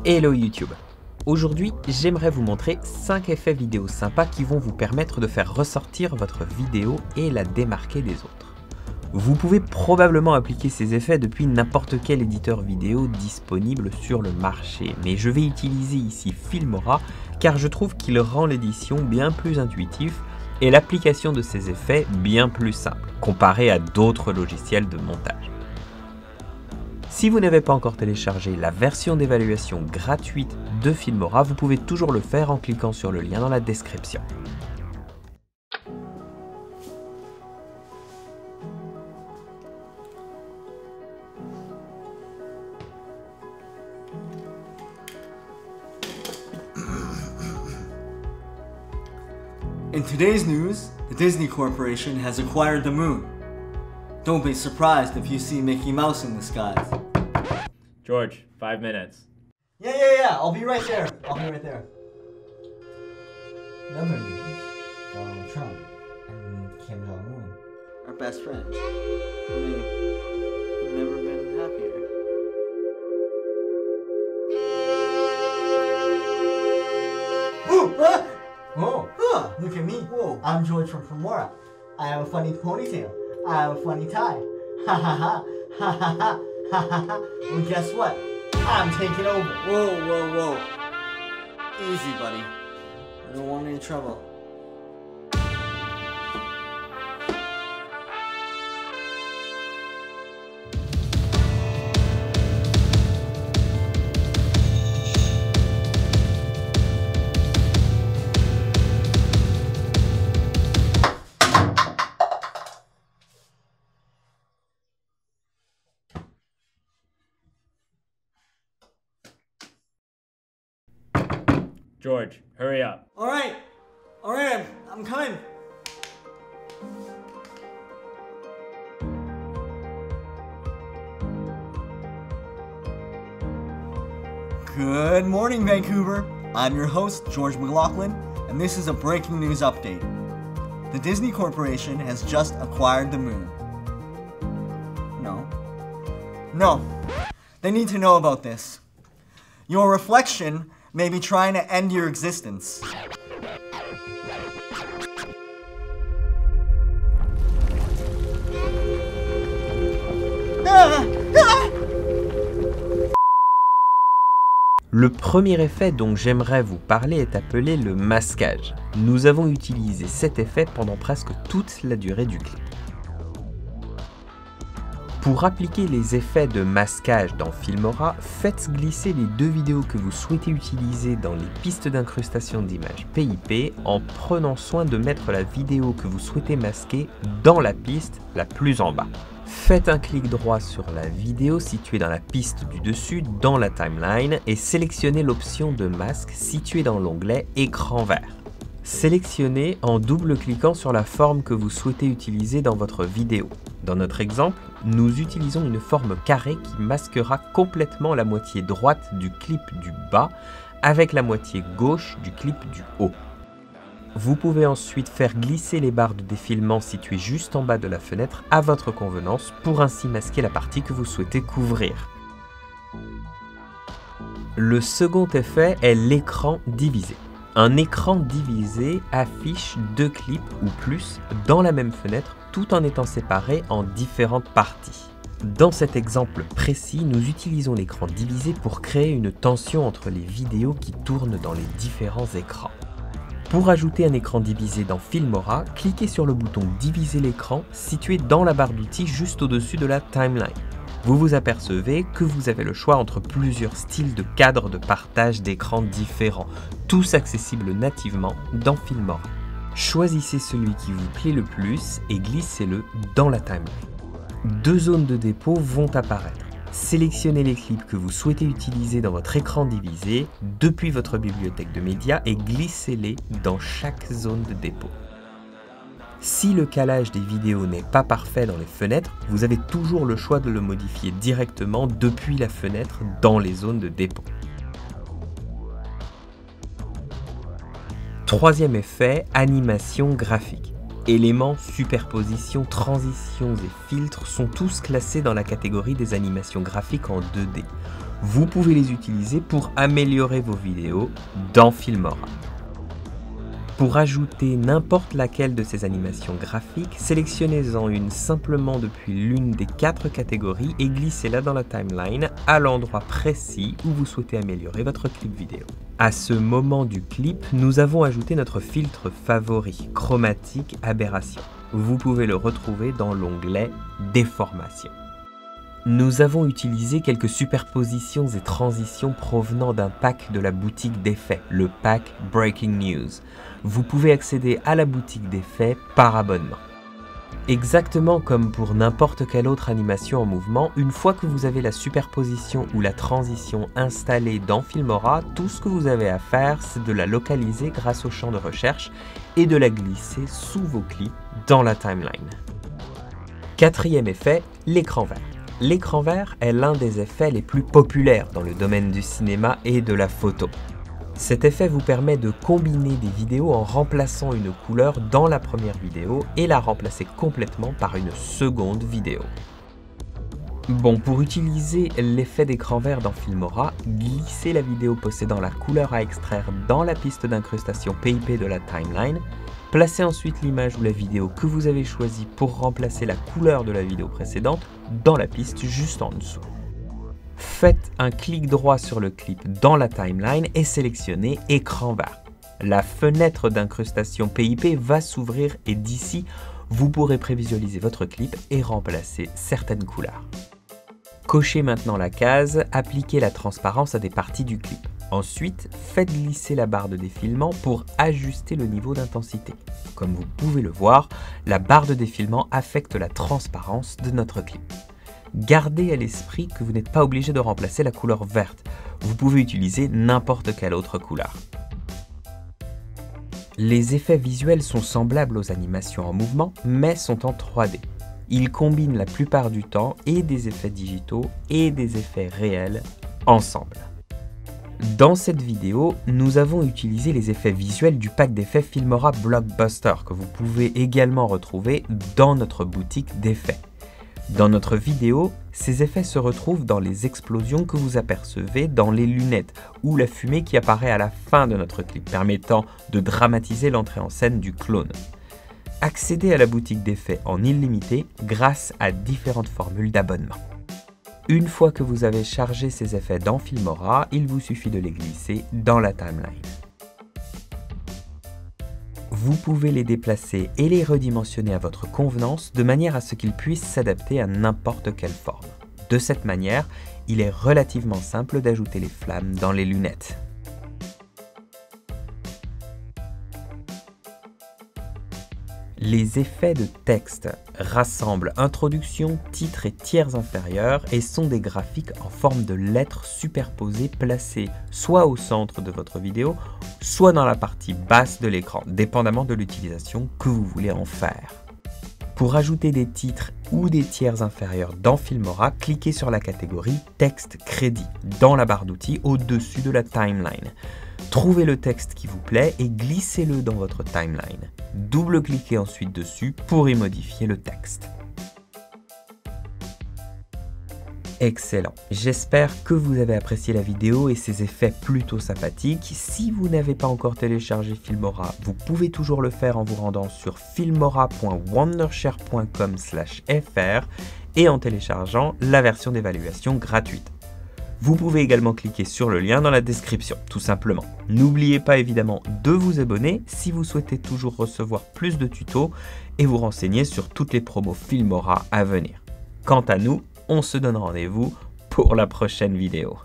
Hello YouTube! Aujourd'hui, j'aimerais vous montrer 5 effets vidéo sympas qui vont vous permettre de faire ressortir votre vidéo et la démarquer des autres. Vous pouvez probablement appliquer ces effets depuis n'importe quel éditeur vidéo disponible sur le marché, mais je vais utiliser ici Filmora car je trouve qu'il rend l'édition bien plus intuitive et l'application de ces effets bien plus simple, comparé à d'autres logiciels de montage. Si vous n'avez pas encore téléchargé la version d'évaluation gratuite de Filmora, vous pouvez toujours le faire en cliquant sur le lien dans la description. In today's news, the Disney Corporation has acquired the moon. Don't be surprised if you see Mickey Mouse in the skies. George, 5 minutes. Yeah, I'll be right there. Another news, Donald Trump and Kim Jong-un Our best friends. We've never been happier. Oh, look at me. Whoa. I'm George from Filmora. I have a funny ponytail. I have a funny tie. Ha ha ha. Ha ha ha. Ha ha ha. Well, guess what? I'm taking over. Whoa. Easy, buddy. I don't want any trouble. George, hurry up. All right, I'm coming. Good morning, Vancouver. I'm your host, George McLaughlin, and this is a breaking news update. The Disney Corporation has just acquired the moon. No. They need to know about this. Your reflection may be trying to end your existence. Le premier effet dont j'aimerais vous parler est appelé le masquage. Nous avons utilisé cet effet pendant presque toute la durée du clip. Pour appliquer les effets de masquage dans Filmora, faites glisser les deux vidéos que vous souhaitez utiliser dans les pistes d'incrustation d'images PIP en prenant soin de mettre la vidéo que vous souhaitez masquer dans la piste la plus en bas. Faites un clic droit sur la vidéo située dans la piste du dessus dans la timeline et sélectionnez l'option de masque située dans l'onglet Écran vert. Sélectionnez en double-cliquant sur la forme que vous souhaitez utiliser dans votre vidéo. Dans notre exemple, nous utilisons une forme carrée qui masquera complètement la moitié droite du clip du bas avec la moitié gauche du clip du haut. Vous pouvez ensuite faire glisser les barres de défilement situées juste en bas de la fenêtre à votre convenance pour ainsi masquer la partie que vous souhaitez couvrir. Le second effet est l'écran divisé. Un écran divisé affiche deux clips ou plus dans la même fenêtre tout en étant séparés en différentes parties. Dans cet exemple précis, nous utilisons l'écran divisé pour créer une tension entre les vidéos qui tournent dans les différents écrans. Pour ajouter un écran divisé dans Filmora, cliquez sur le bouton Diviser l'écran situé dans la barre d'outils juste au-dessus de la timeline. Vous vous apercevez que vous avez le choix entre plusieurs styles de cadres de partage d'écran différents, tous accessibles nativement dans Filmora. Choisissez celui qui vous plaît le plus et glissez-le dans la timeline. Deux zones de dépôt vont apparaître. Sélectionnez les clips que vous souhaitez utiliser dans votre écran divisé depuis votre bibliothèque de médias et glissez-les dans chaque zone de dépôt. Si le calage des vidéos n'est pas parfait dans les fenêtres, vous avez toujours le choix de le modifier directement depuis la fenêtre dans les zones de dépôt. Troisième effet, animation graphique. Éléments, superpositions, transitions et filtres sont tous classés dans la catégorie des animations graphiques en 2D. Vous pouvez les utiliser pour améliorer vos vidéos dans Filmora. Pour ajouter n'importe laquelle de ces animations graphiques, sélectionnez-en une simplement depuis l'une des 4 catégories et glissez-la dans la timeline à l'endroit précis où vous souhaitez améliorer votre clip vidéo. À ce moment du clip, nous avons ajouté notre filtre favori, chromatique aberration. Vous pouvez le retrouver dans l'onglet Déformation. Nous avons utilisé quelques superpositions et transitions provenant d'un pack de la boutique d'effets, le pack Breaking News. Vous pouvez accéder à la boutique d'effets par abonnement. Exactement comme pour n'importe quelle autre animation en mouvement, une fois que vous avez la superposition ou la transition installée dans Filmora, tout ce que vous avez à faire, c'est de la localiser grâce au champ de recherche et de la glisser sous vos clips dans la timeline. Quatrième effet, l'écran vert. L'écran vert est l'un des effets les plus populaires dans le domaine du cinéma et de la photo. Cet effet vous permet de combiner des vidéos en remplaçant une couleur dans la première vidéo et la remplacer complètement par une seconde vidéo. Bon, pour utiliser l'effet d'écran vert dans Filmora, glissez la vidéo possédant la couleur à extraire dans la piste d'incrustation PIP de la timeline. Placez ensuite l'image ou la vidéo que vous avez choisie pour remplacer la couleur de la vidéo précédente dans la piste juste en dessous. Faites un clic droit sur le clip dans la timeline et sélectionnez Écran vert. La fenêtre d'incrustation PIP va s'ouvrir et d'ici, vous pourrez prévisualiser votre clip et remplacer certaines couleurs. Cochez maintenant la case « Appliquer la transparence à des parties du clip ». Ensuite, faites glisser la barre de défilement pour ajuster le niveau d'intensité. Comme vous pouvez le voir, la barre de défilement affecte la transparence de notre clip. Gardez à l'esprit que vous n'êtes pas obligé de remplacer la couleur verte. Vous pouvez utiliser n'importe quelle autre couleur. Les effets visuels sont semblables aux animations en mouvement, mais sont en 3D. Ils combinent la plupart du temps et des effets digitaux et des effets réels ensemble. Dans cette vidéo, nous avons utilisé les effets visuels du pack d'effets Filmora Blockbuster que vous pouvez également retrouver dans notre boutique d'effets. Dans notre vidéo, ces effets se retrouvent dans les explosions que vous apercevez dans les lunettes ou la fumée qui apparaît à la fin de notre clip, permettant de dramatiser l'entrée en scène du clone. Accédez à la boutique d'effets en illimité grâce à différentes formules d'abonnement. Une fois que vous avez chargé ces effets dans Filmora, il vous suffit de les glisser dans la timeline. Vous pouvez les déplacer et les redimensionner à votre convenance de manière à ce qu'ils puissent s'adapter à n'importe quelle forme. De cette manière, il est relativement simple d'ajouter les flammes dans les lunettes. Les effets de texte rassemblent introduction, titre et tiers inférieurs et sont des graphiques en forme de lettres superposées placées soit au centre de votre vidéo, soit dans la partie basse de l'écran, dépendamment de l'utilisation que vous voulez en faire. Pour ajouter des titres ou des tiers inférieurs dans Filmora, cliquez sur la catégorie Texte crédit dans la barre d'outils au-dessus de la timeline. Trouvez le texte qui vous plaît et glissez-le dans votre timeline. Double-cliquez ensuite dessus pour y modifier le texte. Excellent, j'espère que vous avez apprécié la vidéo et ses effets plutôt sympathiques. Si vous n'avez pas encore téléchargé Filmora, vous pouvez toujours le faire en vous rendant sur filmora.wondershare.com/fr et en téléchargeant la version d'évaluation gratuite. Vous pouvez également cliquer sur le lien dans la description, tout simplement. N'oubliez pas évidemment de vous abonner si vous souhaitez toujours recevoir plus de tutos et vous renseigner sur toutes les promos Filmora à venir. Quant à nous, on se donne rendez-vous pour la prochaine vidéo.